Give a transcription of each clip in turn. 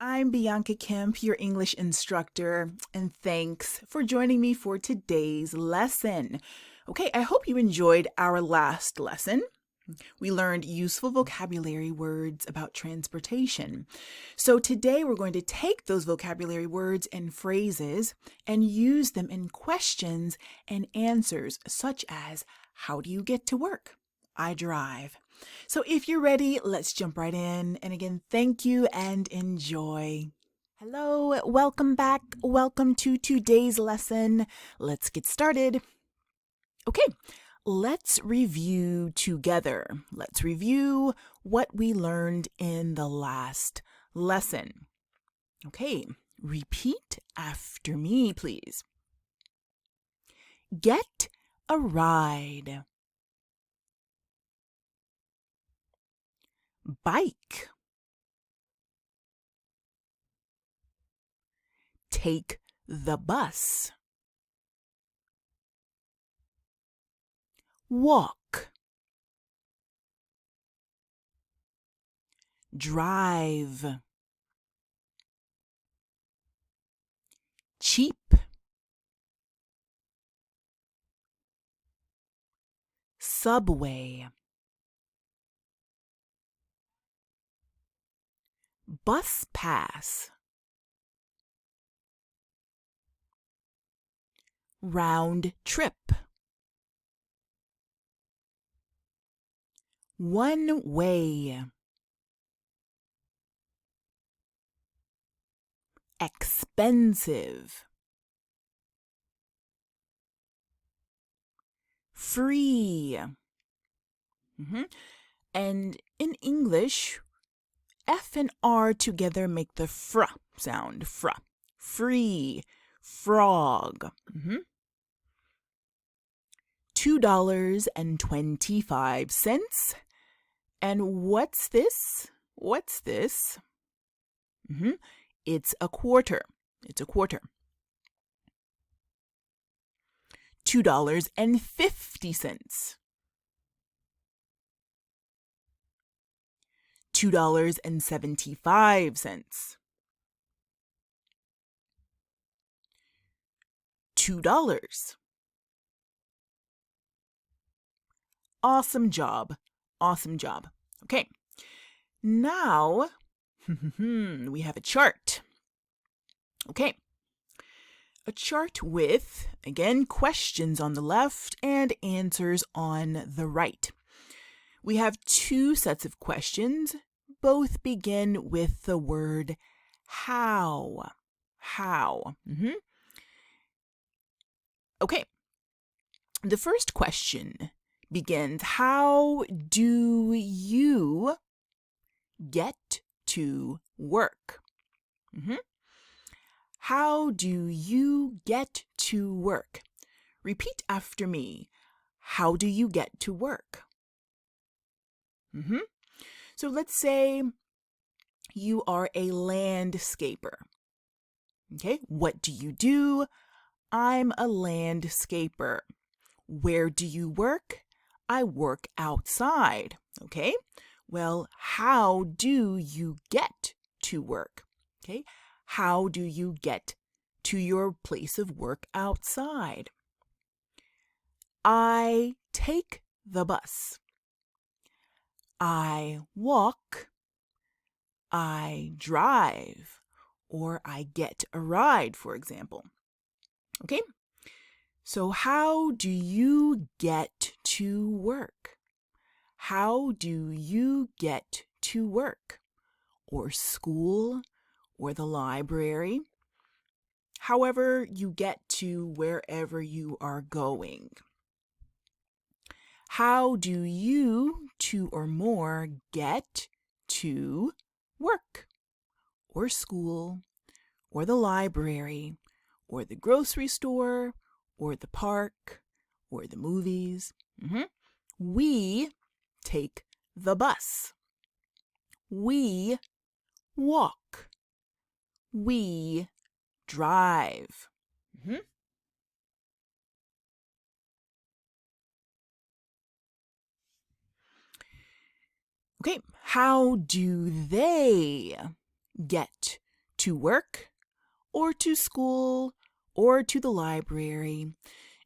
I'm Bianca Kemp, your English instructor, and thanks for joining me for today's lesson. Okay, I hope you enjoyed our last lesson. We learned useful vocabulary words about transportation. So today we're going to take those vocabulary words and phrases and use them in questions and answers, such as, how do you get to work? I drive. So if you're ready, let's jump right in. And again, thank you and enjoy. Hello, welcome back. Welcome to today's lesson. Let's get started. Okay, let's review together. Let's review what we learned in the last lesson. Okay, repeat after me, please. Get a ride. Bike. Take the bus. Walk. Drive. Cheap. Subway. Bus pass. Round trip. One way. Expensive. Free. And in English, F and R together make the fr sound. Fr. Free. Frog. $2.25. And what's this? What's this? It's a quarter. It's a quarter. $2.50. $2.75. $2. Awesome job. Awesome job. Okay. Now, we have a chart. Okay. A chart with, again, questions on the left and answers on the right. We have two sets of questions. Both begin with the word how. How. Okay. The first question begins, how do you get to work? How do you get to work? Repeat after me. How do you get to work? So let's say you are a landscaper. Okay, what do you do? I'm a landscaper. Where do you work? I work outside. Okay, well, how do you get to work? Okay, how do you get to your place of work outside? I take the bus. I walk. I drive. Or I get a ride, for example. Okay? So how do you get to work? How do you get to work? Or school? Or the library? However you get to wherever you are going. How do you, two or more, get to work? Or school? Or the library? Or the grocery store? Or the park? Or the movies? We take the bus. We walk. We drive. Okay, how do they get to work or to school or to the library.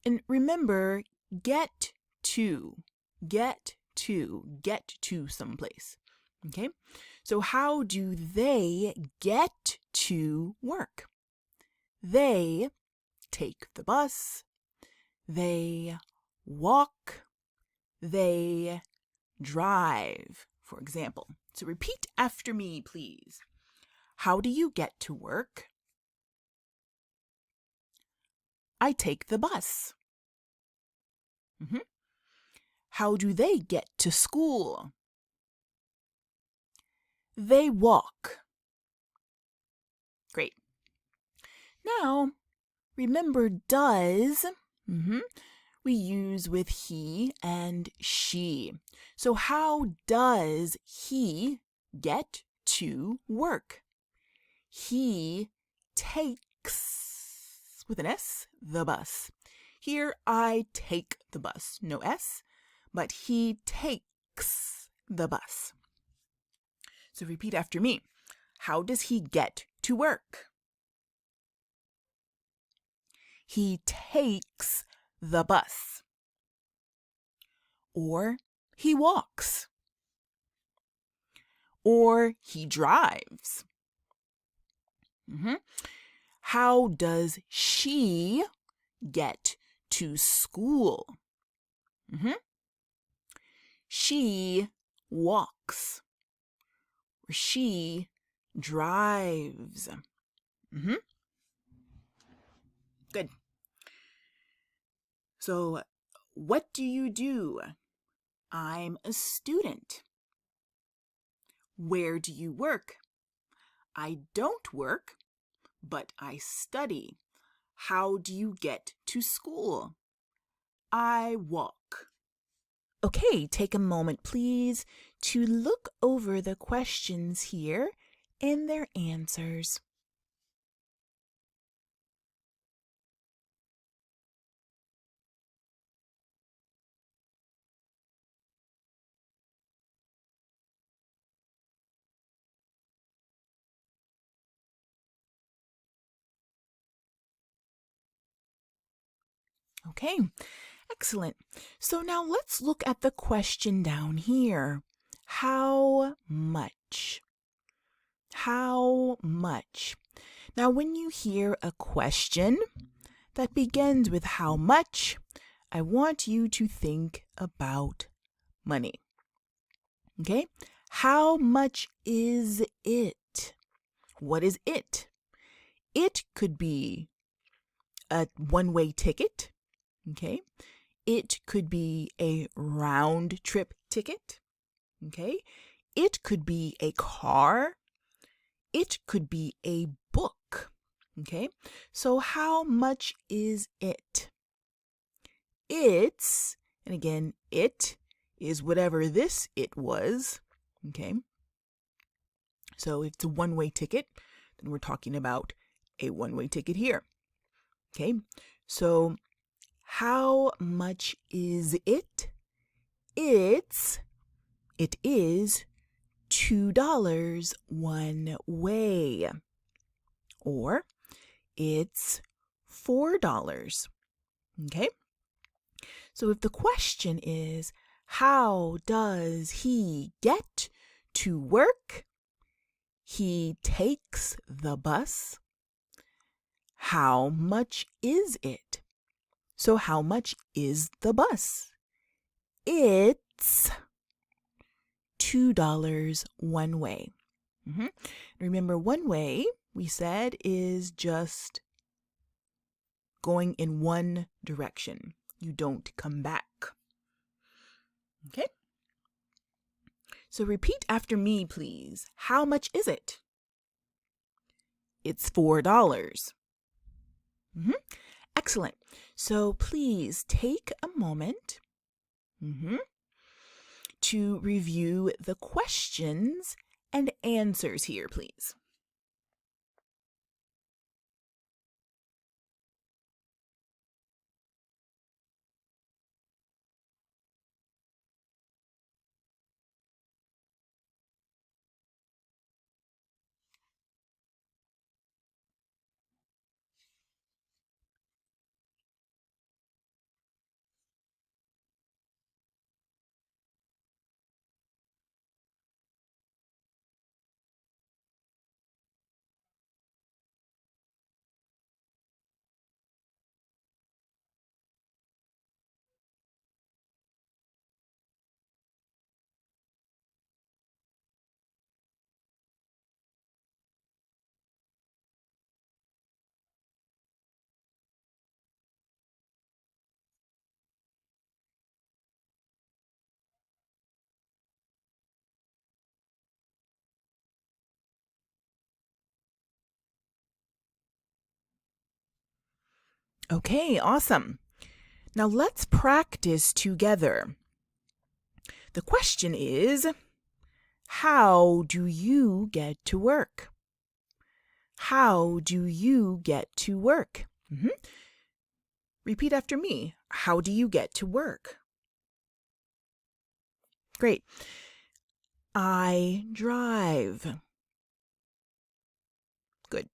And remember, get to someplace. Okay? So how do they get to work? They take the bus. They walk. They drive, for example. So repeat after me, please. How do you get to work? I take the bus. How do they get to school? They walk. Great. Now, remember does. We use with he and she. So how does he get to work? He takes, with an S, the bus. Here, I take the bus. No S, but he takes the bus. So repeat after me. How does he get to work? He takes the bus. Or he walks. Or he drives. How does she get to school? She walks. Or she drives. Good. So, what do you do? I'm a student. Where do you work? I don't work, but I study. How do you get to school? I walk. Okay, take a moment, please, to look over the questions here and their answers. Okay, excellent. So now let's look at the question down here. How much? How much? Now, when you hear a question that begins with how much, I want you to think about money. Okay? How much is it? What is it? It could be a one-way ticket. Okay? It could be a round trip ticket. Okay? It could be a car. It could be a book. Okay? So how much is it? It's, and again, it is whatever this it was. Okay? So if it's a one-way ticket, then we're talking about a one-way ticket here. Okay? So how much is it? It is $2 one way. Or it's $4. Okay? So if the question is, how does he get to work? He takes the bus. How much is it? So how much is the bus? It's $2 one way. Remember, one way, we said, is just going in one direction. You don't come back. Okay? So repeat after me, please. How much is it? It's $4. Excellent. So please take a moment to review the questions and answers here, please. Okay, awesome. Now let's practice together. The question is, how do you get to work? How do you get to work? Repeat after me. How do you get to work? Great. I drive. Good.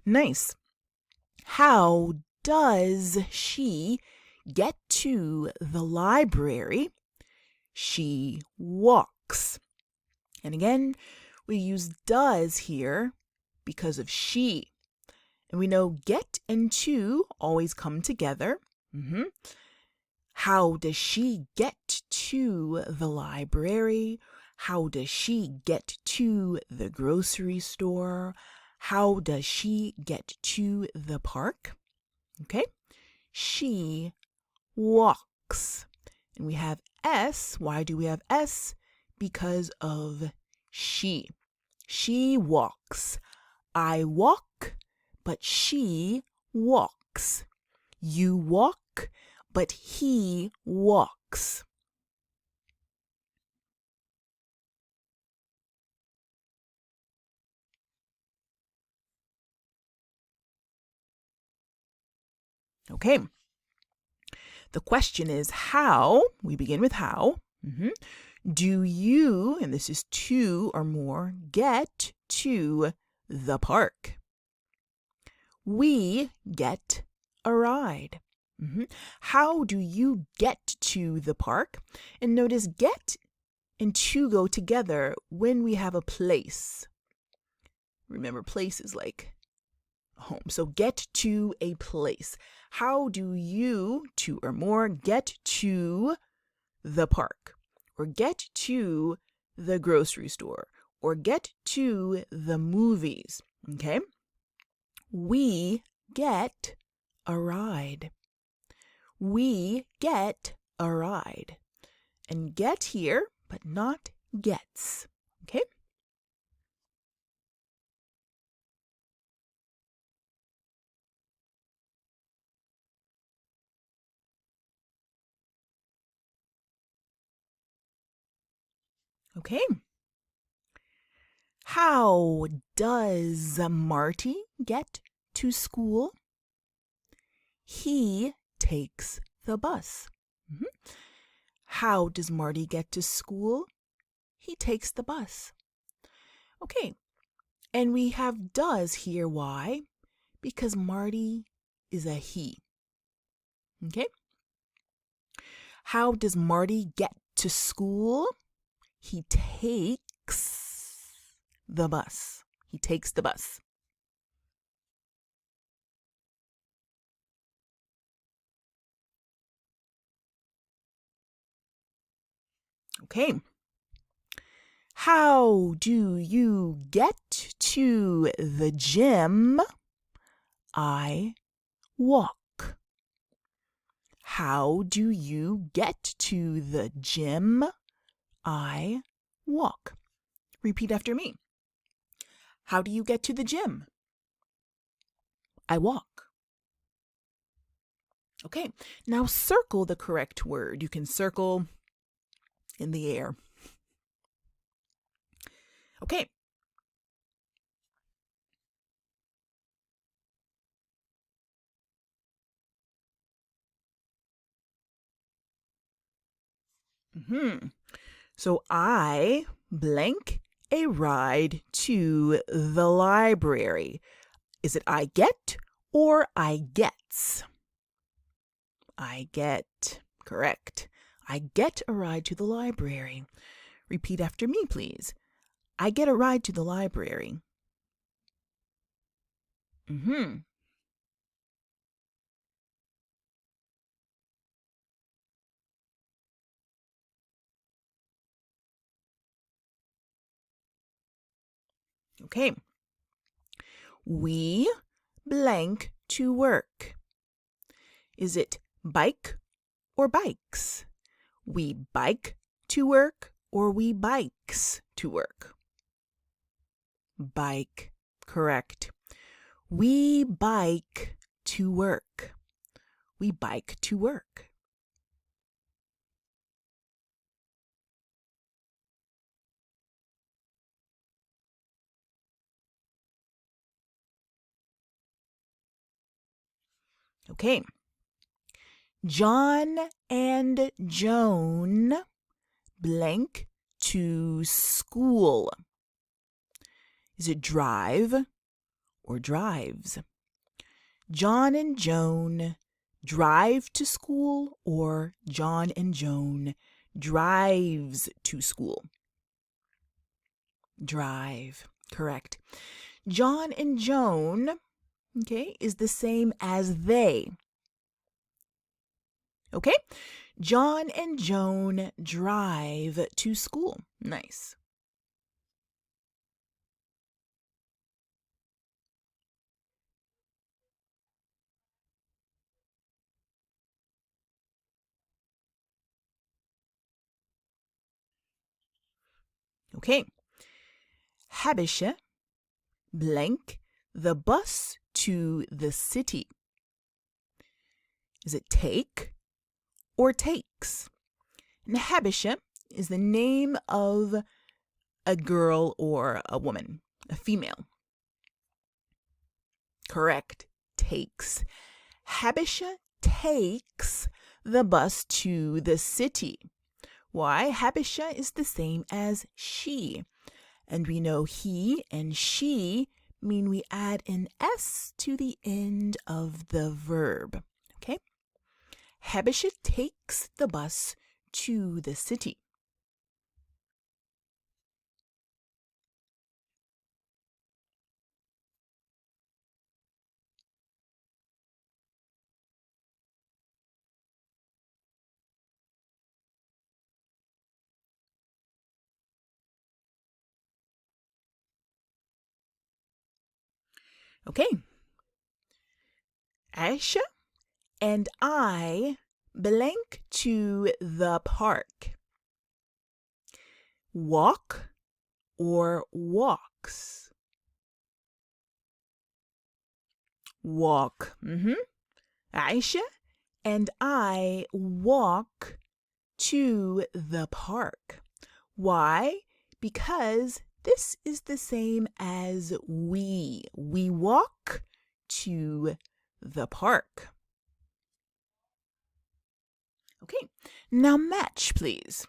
Nice. How does she get to the library? She walks. And again, we use does here because of she. And we know get and to always come together. How does she get to the library? How does she get to the grocery store? How does she get to the park? Okay, she walks. And we have S. Why do we have S? Because of she. She walks. I walk, but she walks. You walk, but he walks. Okay. The question is how, we begin with how, do you, and this is two or more, get to the park? We get a ride. How do you get to the park? And notice get and to go together when we have a place. Remember, place is like home. So get to a place. How do you, two or more, get to the park? Or get to the grocery store? Or get to the movies? Okay? We get a ride. We get a ride. And get here, but not gets. Okay? Okay. How does Marty get to school? He takes the bus. How does Marty get to school? He takes the bus. Okay, and we have does here. Why? Because Marty is a he. Okay? How does Marty get to school? He takes the bus. He takes the bus. Okay. How do you get to the gym? I walk. How do you get to the gym? I walk. Repeat after me. How do you get to the gym? I walk. Okay, now circle the correct word. You can circle in the air. Okay. So I blank a ride to the library. Is it I get or I gets? I get. Correct. I get a ride to the library. Repeat after me, please. I get a ride to the library. Okay. We blank to work. Is it bike or bikes? We bike to work or we bikes to work? Bike. Correct. We bike to work. We bike to work. Okay. John and Joan blank to school. Is it drive or drives? John and Joan drive to school or John and Joan drives to school? Drive. Correct. John and Joan, okay, is the same as they. Okay? John and Joan drive to school. Nice. Okay. Habische blank the bus to the city. Is it take or takes? And Habische is the name of a girl or a woman, a female. Correct. Takes. Habische takes the bus to the city. Why? Habische is the same as she. And we know he and she mean we add an S to the end of the verb. Okay? Habische takes the bus to the city. Okay. Aisha and I blank to the park. Walk or walks? Walk. Aisha and I walk to the park. Why? Because this is the same as we. We walk to the park. Okay, now match, please.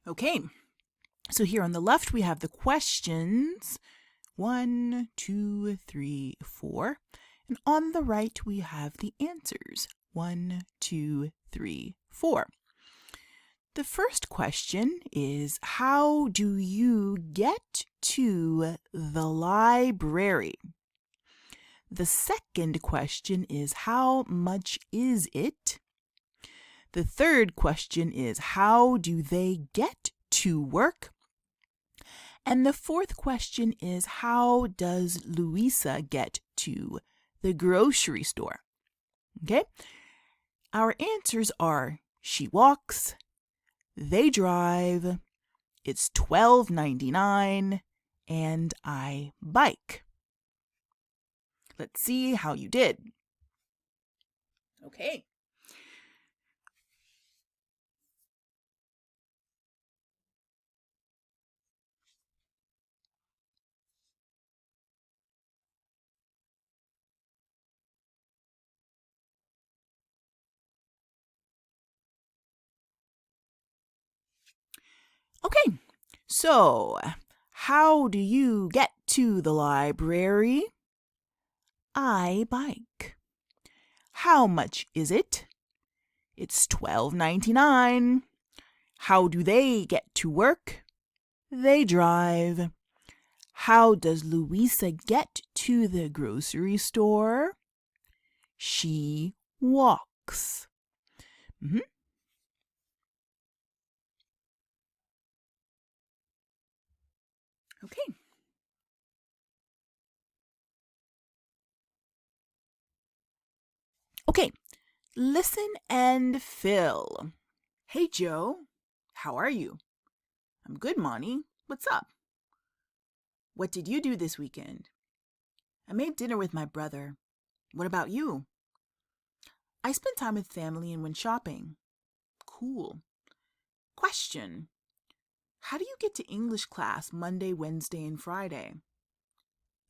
Okay, so here on the left we have the questions. 1, 2, 3, 4. And on the right we have the answers. 1, 2, 3, 4. The first question is, how do you get to the library? The second question is, how much is it? The third question is, how do they get to work? And the fourth question is, how does Louisa get to the grocery store? Okay? Our answers are, she walks, they drive, it's $12.99, and I bike. Let's see how you did. Okay. Okay, so how do you get to the library? I bike. How much is it? It's $12.99. How do they get to work? They drive. How does Louisa get to the grocery store? She walks. Okay. Okay, listen and fill. Hey, Joe. How are you? I'm good, Monty. What's up? What did you do this weekend? I made dinner with my brother. What about you? I spent time with family and went shopping. Cool. Question. How do you get to English class Monday, Wednesday, and Friday?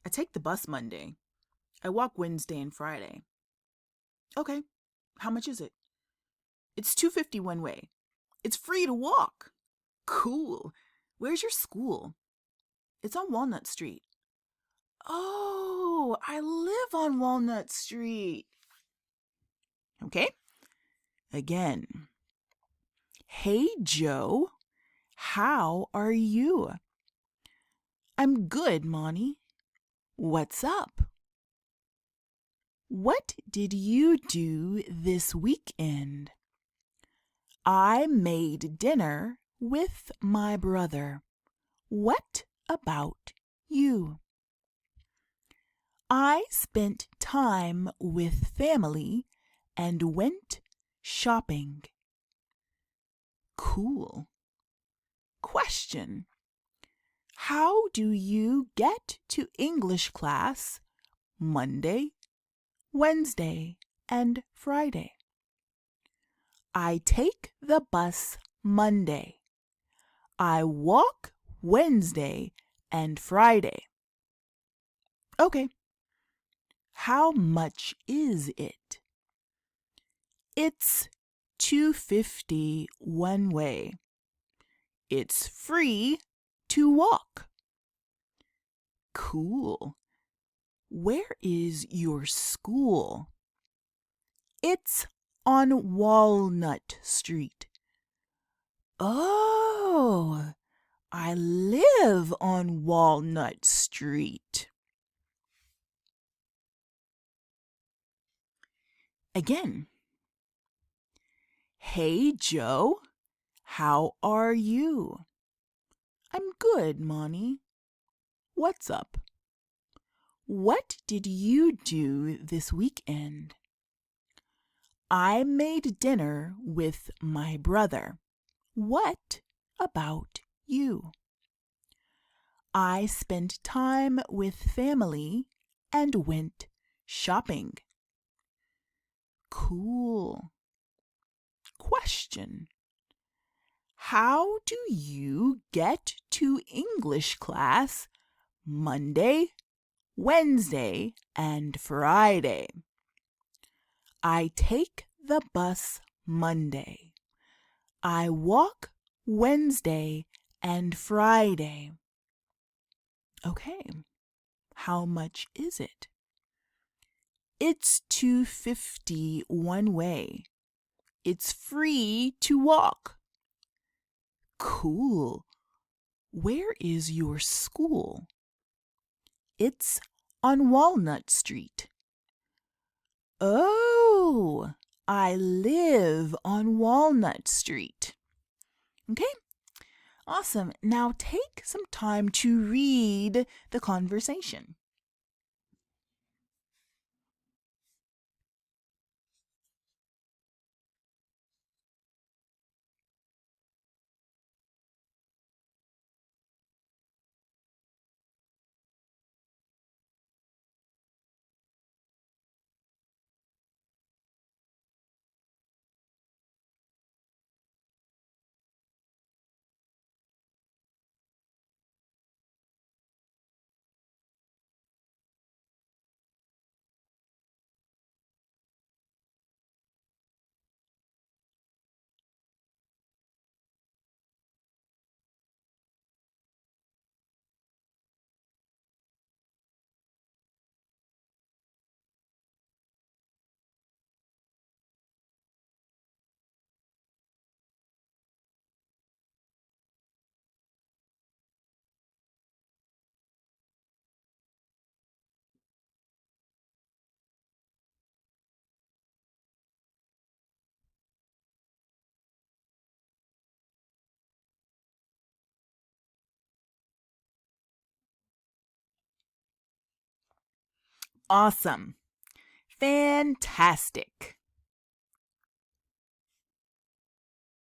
I take the bus Monday. I walk Wednesday and Friday. Okay. How much is it? It's $2.50 one way. It's free to walk. Cool. Where's your school? It's on Walnut Street. Oh, I live on Walnut Street. Okay. Again. Hey, Joe. How are you? I'm good, Monty. What's up? What did you do this weekend? I made dinner with my brother. What about you? I spent time with family and went shopping. Cool. Question. How do you get to English class Monday, Wednesday, and Friday? I take the bus Monday. I walk Wednesday and Friday. Okay. How much is it? It's $2.50 one way. It's free to walk. Cool. Where is your school? It's on Walnut Street. Oh, I live on Walnut Street. Again. Hey, Joe. How are you? I'm good, Monty. What's up? What did you do this weekend? I made dinner with my brother. What about you? I spent time with family and went shopping. Cool. Question. How do you get to English class Monday, Wednesday, and Friday? I take the bus Monday. I walk Wednesday, and Friday. Okay, how much is it? It's $2.50 one way. It's free to walk. Cool. Where is your school? It's on Walnut Street. Oh, I live on Walnut Street. Okay, awesome. Now take some time to read the conversation. Awesome. Fantastic.